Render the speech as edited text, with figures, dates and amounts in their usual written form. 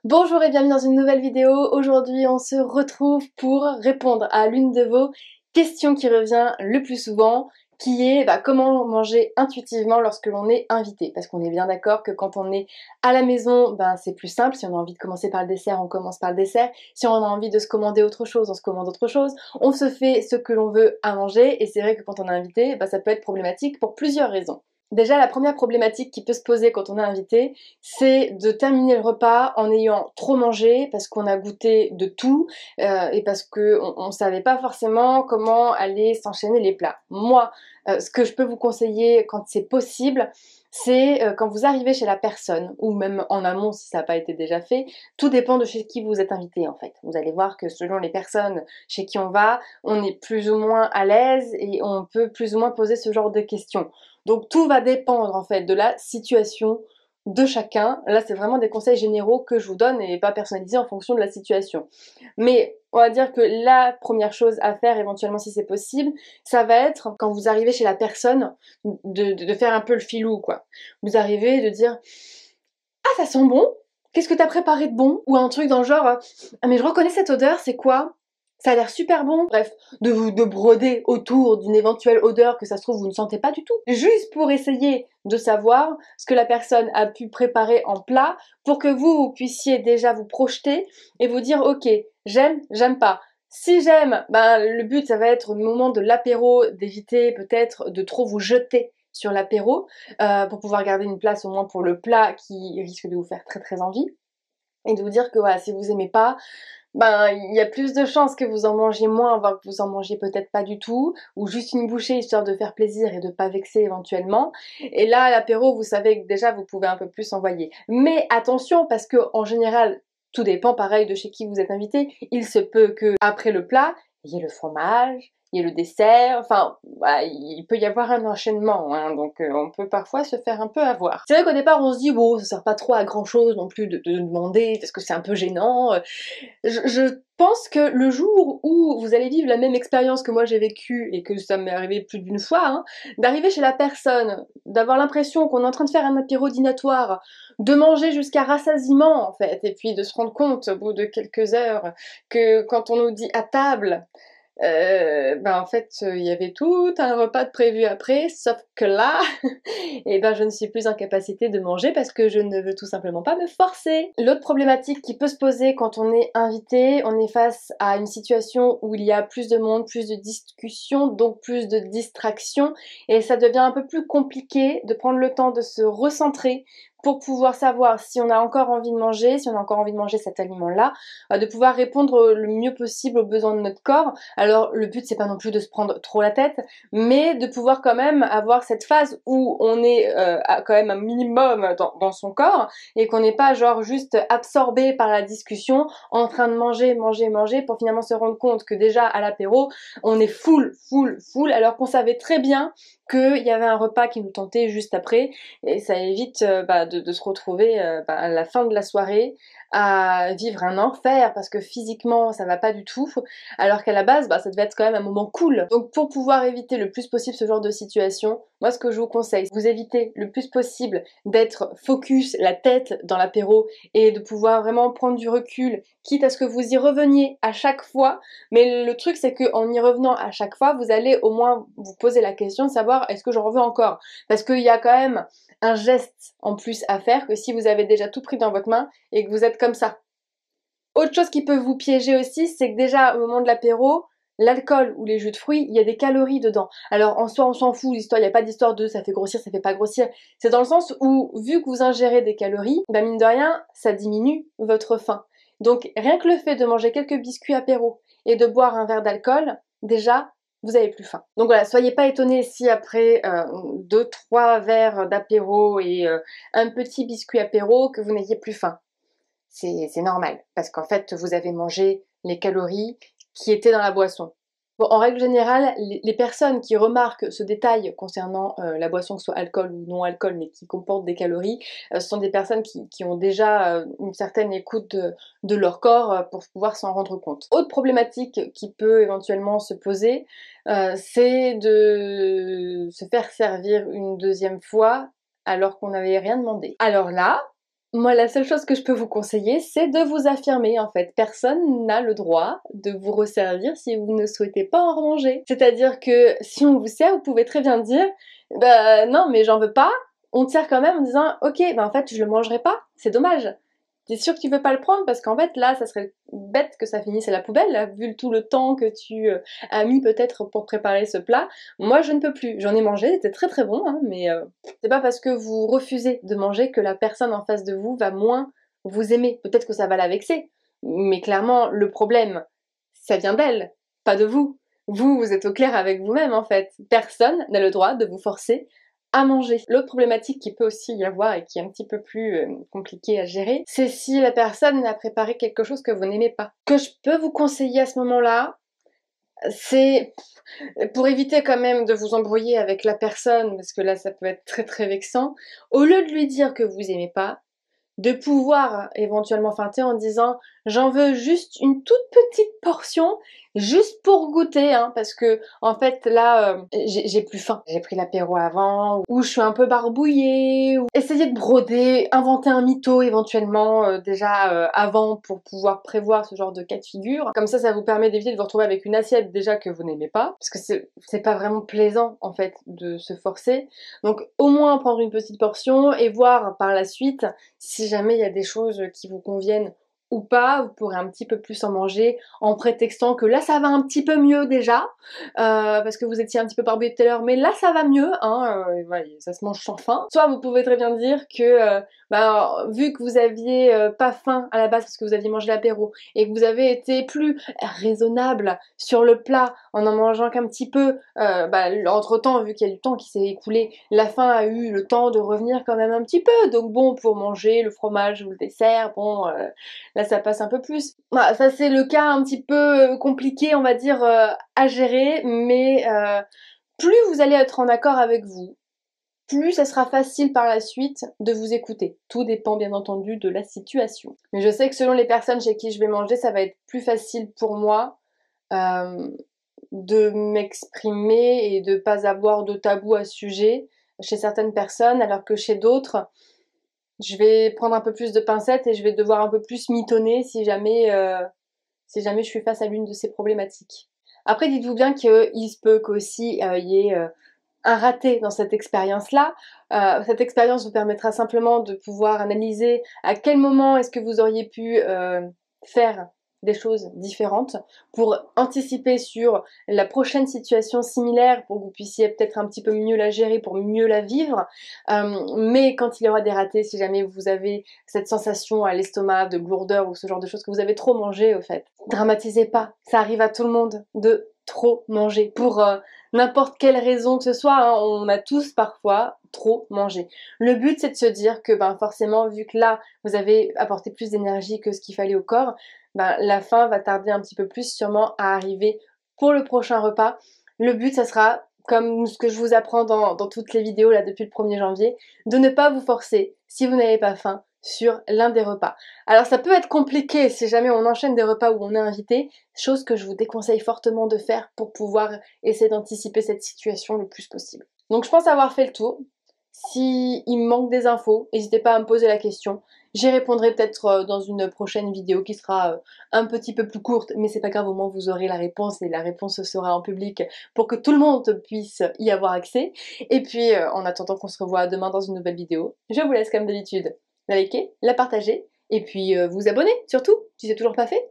Bonjour et bienvenue dans une nouvelle vidéo. Aujourd'hui, on se retrouve pour répondre à l'une de vos questions qui revient le plus souvent, qui est comment manger intuitivement lorsque l'on est invité. Parce qu'on est bien d'accord que quand on est à la maison, c'est plus simple. Si on a envie de commencer par le dessert, on commence par le dessert. Si on a envie de se commander autre chose, on se commande autre chose. On se fait ce que l'on veut à manger. Et c'est vrai que quand on est invité, ça peut être problématique pour plusieurs raisons. Déjà, la première problématique qui peut se poser quand on est invité, c'est de terminer le repas en ayant trop mangé parce qu'on a goûté de tout et parce qu'on savait pas forcément comment aller s'enchaîner les plats. Moi, ce que je peux vous conseiller quand c'est possible, c'est quand vous arrivez chez la personne, ou même en amont si ça n'a pas été déjà fait, tout dépend de chez qui vous êtes invité en fait. Vous allez voir que selon les personnes chez qui on va, on est plus ou moins à l'aise et on peut plus ou moins poser ce genre de questions. Donc tout va dépendre en fait de la situation de chacun. Là c'est vraiment des conseils généraux que je vous donne et pas personnalisés en fonction de la situation. Mais on va dire que la première chose à faire éventuellement si c'est possible, ça va être quand vous arrivez chez la personne de faire un peu le filou quoi. Vous arrivez de dire «Ah ça sent bon, qu'est-ce que t'as préparé de bon?» ou un truc dans le genre «Ah mais je reconnais cette odeur, c'est quoi? Ça a l'air super bon». Bref, de broder autour d'une éventuelle odeur que ça se trouve vous ne sentez pas du tout. Juste pour essayer de savoir ce que la personne a pu préparer en plat pour que vous puissiez déjà vous projeter et vous dire ok, j'aime, j'aime pas. Si j'aime, le but ça va être au moment de l'apéro d'éviter peut-être de trop vous jeter sur l'apéro pour pouvoir garder une place au moins pour le plat qui risque de vous faire très très envie et de vous dire que voilà, si vous aimez pas, il y a plus de chances que vous en mangiez moins, voire que vous en mangiez peut-être pas du tout, ou juste une bouchée histoire de faire plaisir et de pas vexer éventuellement. Et là, à l'apéro, vous savez que déjà vous pouvez un peu plus envoyer. Mais attention, parce que en général, tout dépend pareil de chez qui vous êtes invité. Il se peut que après le plat, il y ait le fromage, il y ait le dessert, enfin, voilà, il peut y avoir un enchaînement, hein, donc on peut parfois se faire un peu avoir. C'est vrai qu'au départ on se dit bon, ça sert pas trop à grand chose non plus de demander, parce que c'est un peu gênant. Je pense que le jour où vous allez vivre la même expérience que moi j'ai vécue et que ça m'est arrivé plus d'une fois, hein, d'arriver chez la personne, d'avoir l'impression qu'on est en train de faire un apéro dînatoire, de manger jusqu'à rassasiement en fait, et puis de se rendre compte au bout de quelques heures que quand on nous dit à table, en fait, il y avait tout un repas de prévu après, sauf que là, je ne suis plus en capacité de manger parce que je ne veux tout simplement pas me forcer. L'autre problématique qui peut se poser quand on est invité, on est face à une situation où il y a plus de monde, plus de discussions, donc plus de distractions, et ça devient un peu plus compliqué de prendre le temps de se recentrer pour pouvoir savoir si on a encore envie de manger, si on a encore envie de manger cet aliment-là, de pouvoir répondre le mieux possible aux besoins de notre corps. Alors le but c'est pas non plus de se prendre trop la tête, mais de pouvoir quand même avoir cette phase où on est quand même un minimum dans son corps et qu'on n'est pas genre juste absorbé par la discussion en train de manger, manger, manger pour finalement se rendre compte que déjà à l'apéro on est full, full, full alors qu'on savait très bien qu'il y avait un repas qui nous tentait juste après et ça évite de se retrouver à la fin de la soirée à vivre un enfer parce que physiquement ça va pas du tout alors qu'à la base ça devait être quand même un moment cool. Donc pour pouvoir éviter le plus possible ce genre de situation, moi ce que je vous conseille, vous évitez le plus possible d'être focus, la tête dans l'apéro et de pouvoir vraiment prendre du recul, quitte à ce que vous y reveniez à chaque fois, mais le truc c'est qu'en y revenant à chaque fois, vous allez au moins vous poser la question de savoir est-ce que j'en veux encore, parce qu'il y a quand même un geste en plus à faire que si vous avez déjà tout pris dans votre main et que vous êtes comme ça. Autre chose qui peut vous piéger aussi, c'est que déjà au moment de l'apéro, l'alcool ou les jus de fruits, il y a des calories dedans. Alors en soi on s'en fout, l'histoire, il n'y a pas d'histoire de ça fait grossir, ça fait pas grossir. C'est dans le sens où vu que vous ingérez des calories, mine de rien, ça diminue votre faim. Donc rien que le fait de manger quelques biscuits apéro et de boire un verre d'alcool, déjà vous avez plus faim. Donc voilà, soyez pas étonnés si après 2-3 verres d'apéro et un petit biscuit apéro que vous n'ayez plus faim. C'est normal, parce qu'en fait, vous avez mangé les calories qui étaient dans la boisson. Bon, en règle générale, les personnes qui remarquent ce détail concernant la boisson, que ce soit alcool ou non alcool, mais qui comporte des calories, ce sont des personnes qui ont déjà une certaine écoute de leur corps pour pouvoir s'en rendre compte. Autre problématique qui peut éventuellement se poser, c'est de se faire servir une deuxième fois alors qu'on n'avait rien demandé. Alors là, Moi, la seule chose que je peux vous conseiller, c'est de vous affirmer en fait. Personne n'a le droit de vous resservir si vous ne souhaitez pas en manger. C'est-à-dire que si on vous sert, vous pouvez très bien dire bah non mais j'en veux pas. On te sert quand même en disant ok bah en fait je le mangerai pas, c'est dommage. T'es sûr que tu veux pas le prendre parce qu'en fait là ça serait bête que ça finisse à la poubelle là, vu tout le temps que tu as mis peut-être pour préparer ce plat. Moi je ne peux plus, j'en ai mangé, c'était très très bon hein, mais c'est pas parce que vous refusez de manger que la personne en face de vous va moins vous aimer. Peut-être que ça va la vexer, mais clairement le problème ça vient d'elle, pas de vous. Vous êtes au clair avec vous-même en fait. Personne n'a le droit de vous forcer à manger. L'autre problématique qui peut aussi y avoir et qui est un petit peu plus compliquée à gérer, c'est si la personne a préparé quelque chose que vous n'aimez pas. Ce que je peux vous conseiller à ce moment-là, c'est pour éviter quand même de vous embrouiller avec la personne, parce que là ça peut être très très vexant, au lieu de lui dire que vous aimez pas, de pouvoir éventuellement feinter en disant j'en veux juste une toute petite portion juste pour goûter hein, parce que en fait là j'ai plus faim, j'ai pris l'apéro avant ou je suis un peu barbouillée ou essayer de broder, inventer un mytho éventuellement déjà avant pour pouvoir prévoir ce genre de cas de figure, comme ça vous permet d'éviter de vous retrouver avec une assiette déjà que vous n'aimez pas parce que c'est pas vraiment plaisant en fait de se forcer, donc au moins prendre une petite portion et voir par la suite si jamais il y a des choses qui vous conviennent ou pas, vous pourrez un petit peu plus en manger en prétextant que là ça va un petit peu mieux déjà, parce que vous étiez un petit peu barbouillé tout à l'heure, mais là ça va mieux, hein, voilà, ça se mange sans faim. Soit vous pouvez très bien dire que vu que vous aviez pas faim à la base parce que vous aviez mangé l'apéro et que vous avez été plus raisonnable sur le plat en mangeant qu'un petit peu, entre temps vu qu'il y a du temps qui s'est écoulé, la faim a eu le temps de revenir quand même un petit peu, donc bon pour manger le fromage ou le dessert, bon là ça passe un peu plus. Voilà, ça c'est le cas un petit peu compliqué on va dire à gérer, mais plus vous allez être en accord avec vous, plus ça sera facile par la suite de vous écouter. Tout dépend bien entendu de la situation. Mais je sais que selon les personnes chez qui je vais manger, ça va être plus facile pour moi euh, de m'exprimer et de pas avoir de tabou à ce sujet chez certaines personnes, alors que chez d'autres, je vais prendre un peu plus de pincettes et je vais devoir un peu plus mitonner si jamais je suis face à l'une de ces problématiques. Après, dites-vous bien qu'il se peut qu'aussi y ait un raté dans cette expérience-là. Cette expérience vous permettra simplement de pouvoir analyser à quel moment est-ce que vous auriez pu faire des choses différentes pour anticiper sur la prochaine situation similaire pour que vous puissiez peut-être un petit peu mieux la gérer, pour mieux la vivre. Mais quand il y aura des ratés, si jamais vous avez cette sensation à l'estomac de lourdeur ou ce genre de choses que vous avez trop mangé au fait, dramatisez pas, ça arrive à tout le monde de trop manger pour n'importe quelle raison que ce soit, hein, on a tous parfois trop mangé. Le but c'est de se dire que forcément vu que là vous avez apporté plus d'énergie que ce qu'il fallait au corps, la faim va tarder un petit peu plus sûrement à arriver pour le prochain repas. Le but ça sera, comme ce que je vous apprends dans toutes les vidéos là depuis le 1er janvier, de ne pas vous forcer si vous n'avez pas faim sur l'un des repas. Alors ça peut être compliqué si jamais on enchaîne des repas où on est invité, chose que je vous déconseille fortement de faire pour pouvoir essayer d'anticiper cette situation le plus possible. Donc je pense avoir fait le tour. Si il me manque des infos, n'hésitez pas à me poser la question. J'y répondrai peut-être dans une prochaine vidéo qui sera un petit peu plus courte, mais c'est pas grave, au moins vous aurez la réponse et la réponse sera en public pour que tout le monde puisse y avoir accès. Et puis en attendant qu'on se revoie demain dans une nouvelle vidéo, je vous laisse comme d'habitude la liker, la partager et puis vous abonner surtout si c'est toujours pas fait.